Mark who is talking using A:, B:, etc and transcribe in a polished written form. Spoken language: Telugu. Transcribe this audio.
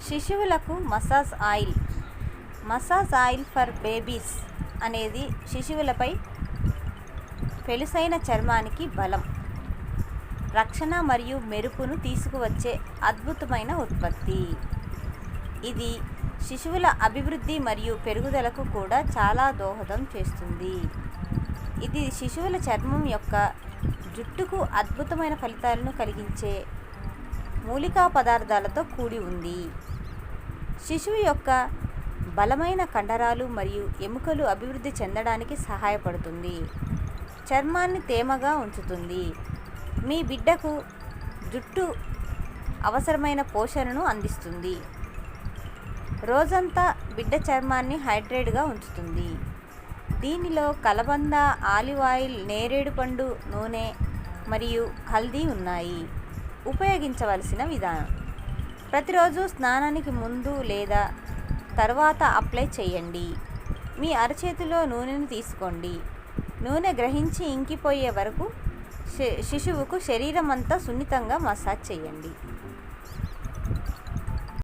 A: శిశువులకు మసాజ్ ఆయిల్ ఫర్ బేబీస్ అనేది శిశువులపై పెళుసైన చర్మానికి బలం, రక్షణ మరియు మెరుపును తీసుకువచ్చే అద్భుతమైన ఉత్పత్తి. ఇది శిశువుల అభివృద్ధి మరియు పెరుగుదలకు కూడా చాలా దోహదం చేస్తుంది. ఇది శిశువుల చర్మం యొక్క జుట్టుకు అద్భుతమైన ఫలితాలను కలిగించే మూలికా పదార్థాలతో కూడి ఉంది. శిశువు యొక్క బలమైన కండరాలు మరియు ఎముకలు అభివృద్ధి చెందడానికి సహాయపడుతుంది. చర్మాన్ని తేమగా ఉంచుతుంది. మీ బిడ్డకు జుట్టు అవసరమైన పోషణను అందిస్తుంది. రోజంతా బిడ్డ చర్మాన్ని హైడ్రేట్గా ఉంచుతుంది. దీనిలో కలబంద, ఆలివ్ ఆయిల్, నేరేడు పండు నూనె మరియు హల్దీ ఉన్నాయి. ఉపయోగించవలసిన విధానం: ప్రతిరోజు స్నానానికి ముందు లేదా తర్వాత అప్లై చేయండి. మీ అరచేతిలో నూనెను తీసుకోండి. నూనె గ్రహించి ఇంకిపోయే వరకు శిశువుకు శరీరం అంతా సున్నితంగా మసాజ్ చేయండి.